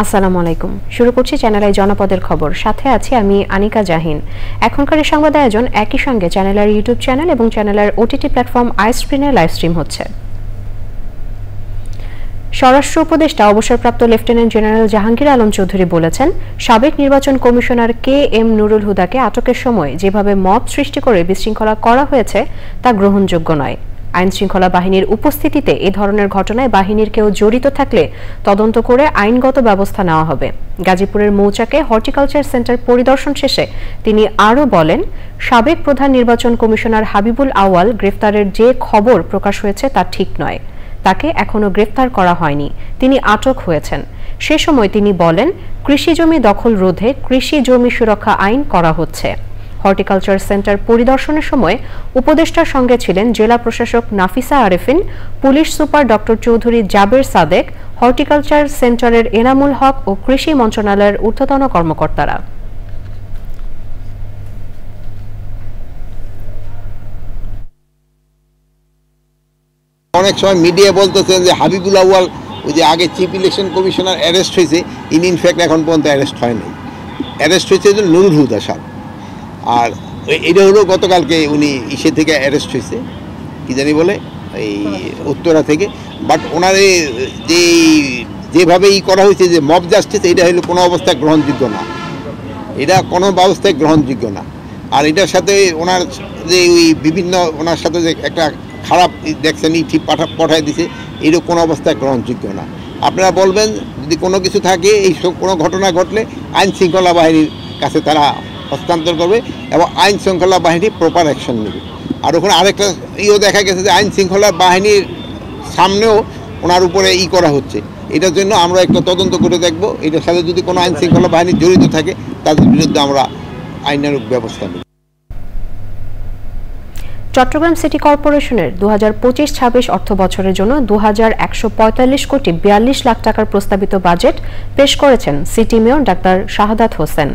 আসসালামু আলাইকুম। শুরু করছি চ্যানেল আই জনপদের খবর। সাথে আছি আমি আনিকা জাহিন। এখনকার এই সংবাদ আয়োজন একই সঙ্গে চ্যানেলের ইউটিউব চ্যানেল এবং চ্যানেলের ওটিটি প্ল্যাটফর্ম আইস্ক্রিনে লাইভ স্ট্রিম হচ্ছে। স্বরাষ্ট্র উপদেষ্টা অবসরপ্রাপ্ত লেফটেন্যান্ট জেনারেল জাহাঙ্গীর আলম চৌধুরী বলেছেন, সাবেক নির্বাচন কমিশনার KM নুরুল হুদাকে আটকের সময় যেভাবে মব সৃষ্টি করে বিশৃঙ্খলা করা হয়েছে তা গ্রহণযোগ্য নয়। আইনশৃঙ্খলা বাহিনীর উপস্থিতিতে এ ধরনের ঘটনায় বাহিনীর কেউ জড়িত থাকলে তদন্ত করে আইনগত ব্যবস্থা নেওয়া হবে। গাজীপুরের মৌচাকে হর্টিকালচার সেন্টার পরিদর্শন শেষে তিনি আরও বলেন, সাবেক প্রধান নির্বাচন কমিশনার হাবিবুল আওয়াল গ্রেফতারের যে খবর প্রকাশ হয়েছে তা ঠিক নয়। তাকে এখনো গ্রেফতার করা হয়নি, তিনি আটক হয়েছেন। সে সময় তিনি বলেন, কৃষি জমি দখল রোধে কৃষি জমি সুরক্ষা আইন করা হচ্ছে। হর্টিকালচার সেন্টার পরিদর্শনের সময় উপদেষ্টার সঙ্গে ছিলেন জেলা প্রশাসক Nafisa Arefin, police super doctor Chowdhury Jaber Sadek, horticulture সেন্টারের এনামুল হক ও কৃষি মন্ত্রণালয়ের ঊর্ধ্বতন কর্মকর্তারা। অনেক সময় মিডিয়া বলতেছেন যে হাবিবুল আউয়াল ওই যে আগে চিফ ইলেকশন কমিশনার অ্যারেস্ট হয়েছে, ইনফ্যাক্ট এখন পর্যন্ত অ্যারেস্ট হয় নাই। অ্যারেস্ট হয়েছে নুরুল হুদা সাহেব, আর এটা হলো গতকালকে উনি ইসে থেকে অ্যারেস্ট হয়েছে, কি জানি বলে এই উত্তরা থেকে। বাট ওনার যেভাবে করা হয়েছে যে মব জাস্টিস, এটা হলো কোনো অবস্থায় গ্রহণযোগ্য না, এটা কোনো ব্যবস্থায় গ্রহণযোগ্য না। আর এটার সাথে ওনার যে ওই বিভিন্ন ওনার সাথে যে একটা খারাপ দেখছেন ঠিক পাঠায় দিছে, এরও কোনো অবস্থায় গ্রহণযোগ্য না। আপনারা বলবেন যদি কোনো কিছু থাকে, এই সব কোনো ঘটনা ঘটলে আইন শৃঙ্খলা বাহিনীর কাছে তারা হস্তান্তর করবে এবং আইন শৃঙ্খলা বাহিনী প্রপার অ্যাকশন নেবে। আর ওখানে আরেকটা দেখা গেছে যে আইন শৃঙ্খলা বাহিনীর সামনেও ওনার উপরে করা হচ্ছে। এটার জন্য আমরা একটা তদন্ত করে দেখব, এটার সাথে যদি কোনো আইন শৃঙ্খলা বাহিনী জড়িত থাকে তাদের বিরুদ্ধে আমরা আইনানুগ ব্যবস্থা নেব। চট্টগ্রাম সিটি কর্পোরেশনের 2025-26 অর্থ বছরের জন্য 2145 কোটি 42 লাখ টাকার প্রস্তাবিত বাজেট পেশ করেছেন city mayor doctor Shahadat Hossain.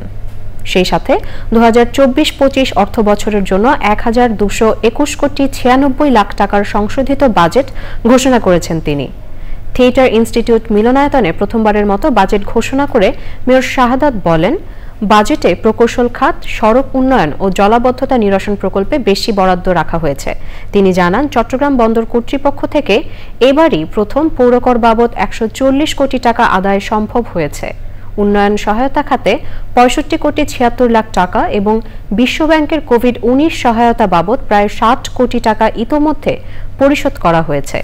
সেই সাথে 2024-25 অর্থ বছরের জন্য 1221 কোটি 96 লাখ টাকার সংশোধিত বাজেট ঘোষণা করেছেন তিনি। থিয়েটার ইনস্টিটিউট মিলনায়তনে প্রথমবারের মতো বাজেট ঘোষণা করে মেয়র শাহাদাত বলেন, বাজেটে প্রকৌশল খাত, সড়ক উন্নয়ন ও জলাবদ্ধতা নিরসন প্রকল্পে বেশি বরাদ্দ রাখা হয়েছে। তিনি জানান, চট্টগ্রাম বন্দর কর্তৃপক্ষ থেকে এবারই প্রথম পৌরকর বাবদ 140 কোটি টাকা আদায় সম্ভব হয়েছে। উন্নয়ন সহায়তা খাতে 65 কোটি 76 লাখ টাকা এবং বিশ্বব্যাংকের কোভিড-19 সহায়তা বাবদ প্রায় 60 কোটি টাকা ইতোমধ্যে পরিশোধ করা হয়েছে।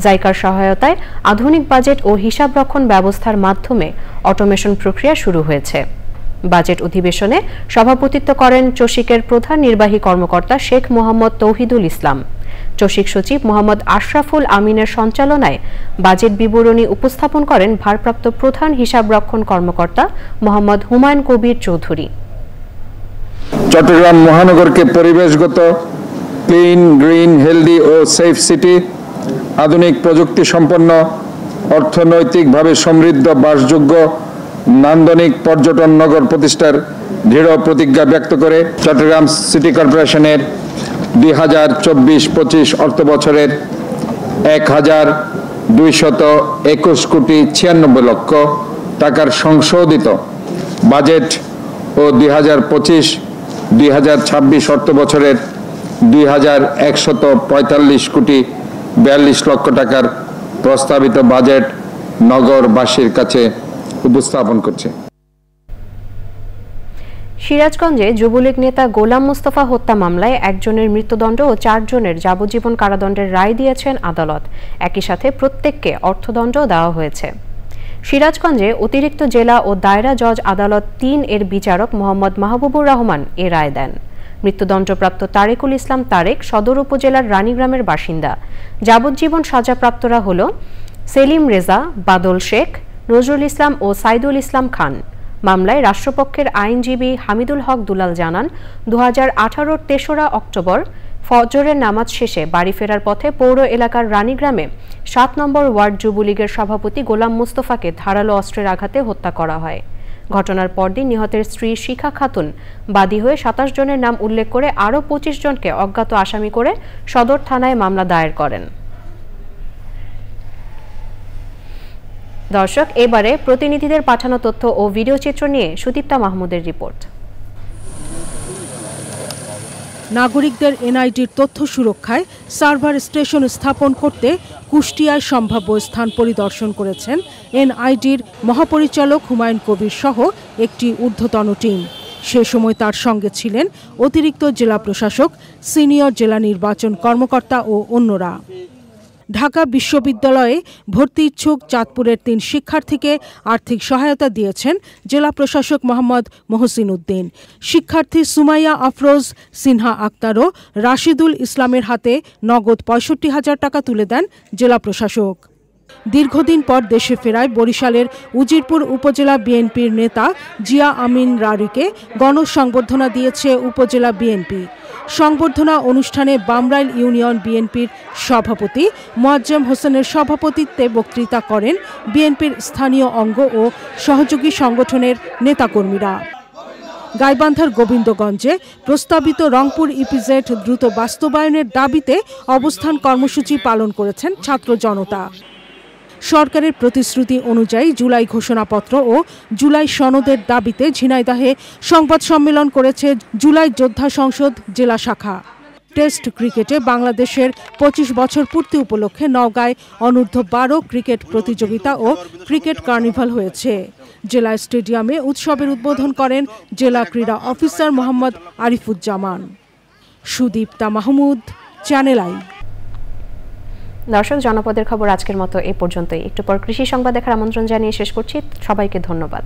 জাইকার সহায়তায় আধুনিক বাজেট ও হিসাবরক্ষণ ব্যবস্থার মাধ্যমে অটোমেশন প্রক্রিয়া শুরু হয়েছে। বাজেট অধিবেশনে সভাপতিত্ব করেন চসিকের প্রধান নির্বাহী কর্মকর্তা শেখ মোহাম্মদ তৌহিদুল ইসলাম। চসিক সচিব মোহাম্মদ আশরাফুল আমিনের সঞ্চালনায় বাজেট বিবরণী উপস্থাপন করেন ভারপ্রাপ্ত প্রধান হিসাবরক্ষণ কর্মকর্তা মোহাম্মদ হুমায়ুন কবির চৌধুরী। চট্টগ্রাম মহানগরকে পরিবেশগত, ক্লিন, গ্রিন, হেলদি ও সেফ সিটি, আধুনিক প্রযুক্তি সম্পন্ন, অর্থনৈতিকভাবে সমৃদ্ধ, বাসযোগ্য, নান্দনিক পর্যটন নগর প্রতিষ্ঠার দৃঢ় প্রতিজ্ঞা ব্যক্ত করে চট্টগ্রাম সিটি কর্পোরেশনের 2024-25 অর্থ বছরের 1221 কোটি 96 লক্ষ টাকার সংশোধিত বাজেট ও 2025-2026 অর্থ বছরের 2145 কোটি 42 লক্ষ টাকার প্রস্তাবিত বাজেট নগরবাসীর কাছে উপস্থাপন করছে। সিরাজগঞ্জে যুবলীগ নেতা গোলাম মোস্তফা হত্যা মামলায় একজনের মৃত্যুদণ্ড ও 4 জনের যাবজ্জীবন কারাদণ্ডের রায় দিয়েছেন আদালত। একই সাথে প্রত্যেককে অর্থদণ্ড দেওয়া হয়েছে। সিরাজগঞ্জে অতিরিক্ত জেলা ও দায়রা জজ আদালত 3 এর বিচারক মোহাম্মদ মাহবুবুর রহমান এ রায় দেন। মৃত্যুদণ্ডপ্রাপ্ত তারেকুল ইসলাম তারেক সদর উপজেলার রানীগ্রামের বাসিন্দা। যাবজ্জীবন সাজাপ্রাপ্তরা হল সেলিম রেজা, বাদল শেখ, নজরুল ইসলাম ও সাইদুল ইসলাম খান। মামলায় রাষ্ট্রপক্ষের আইনজীবী হামিদুল হক দুলাল জানান, 2018-র 3রা অক্টোবর ফজরের নামাজ শেষে বাড়ি ফেরার পথে পৌর এলাকার রানীগ্রামে 7 নম্বর ওয়ার্ড যুবলীগের সভাপতি গোলাম মোস্তফাকে ধারালো অস্ত্রের আঘাতে হত্যা করা হয়। ঘটনার পরদিন নিহতের স্ত্রী শিখা খাতুন বাদী হয়ে 27 জনের নাম উল্লেখ করে আরও 25 জনকে অজ্ঞাত আসামি করে সদর থানায় মামলা দায়ের করেন। দর্শক, এবারে প্রতিনিধিদের পাঠানো তথ্য ও ভিডিও চিত্র নিয়ে সুদীপ্তা মাহমুদের রিপোর্ট। নাগরিকদের এনআইডির তথ্য সুরক্ষায় সার্ভার স্টেশন স্থাপন করতে কুষ্টিয়ায় সম্ভাব্য স্থান পরিদর্শন করেছেন এনআইডির মহাপরিচালক হুমায়ুন কবির সহ একটি ঊর্ধ্বতন টিম। সে সময় তার সঙ্গে ছিলেন অতিরিক্ত জেলা প্রশাসক, সিনিয়র জেলা নির্বাচন কর্মকর্তা ও অন্যরা। ঢাকা বিশ্ববিদ্যালয়ে ভর্তি ইচ্ছুক চাঁদপুরের 3 শিক্ষার্থীকে আর্থিক সহায়তা দিয়েছেন জেলা প্রশাসক মোহাম্মদ মহসিন উদ্দিন। শিক্ষার্থী সুমাইয়া আফরোজ, সিনহা আক্তার ও রাশিদুল ইসলামের হাতে নগদ 65,000 টাকা তুলে দেন জেলা প্রশাসক। দীর্ঘদিন পর দেশে ফেরায় বরিশালের উজিরপুর উপজেলা বিএনপির নেতা জিয়া আমিন রারিকে গণসংবর্ধনা দিয়েছে উপজেলা বিএনপি। সংবর্ধনা অনুষ্ঠানে বামরাইল ইউনিয়ন বিএনপির সভাপতি মোয়াজ্জেম হোসেনের সভাপতিত্বে বক্তৃতা করেন বিএনপির স্থানীয় অঙ্গ ও সহযোগী সংগঠনের নেতাকর্মীরা। গাইবান্ধার গোবিন্দগঞ্জে প্রস্তাবিত রংপুর ইপিজেড দ্রুত বাস্তবায়নের দাবিতে অবস্থান কর্মসূচি পালন করেছেন ছাত্র জনতা। সরকারের প্রতিশ্রুতি অনুযায়ী জুলাই ঘোষণাপত্র ও জুলাই সনদের দাবিতে ঝিনাইদহে সংবাদ সম্মেলন করেছে জুলাই যোদ্ধা সংসদ জেলা শাখা। টেস্ট ক্রিকেটে বাংলাদেশের 25 বছর পূর্তি উপলক্ষে নওগাঁয় অনূর্ধ্ব-12 ক্রিকেট প্রতিযোগিতা ও ক্রিকেট কার্নিভাল হয়েছে। জেলা স্টেডিয়ামে উৎসবের উদ্বোধন করেন জেলা ক্রীড়া officer Mohammad Arifuzzaman. Sudipta Mahmud, channel I. দর্শক, জনপদের খবর আজকের মতো এ পর্যন্তই। একটু পর কৃষি সংবাদ দেখার আমন্ত্রণ জানিয়ে শেষ করছি। সবাইকে ধন্যবাদ।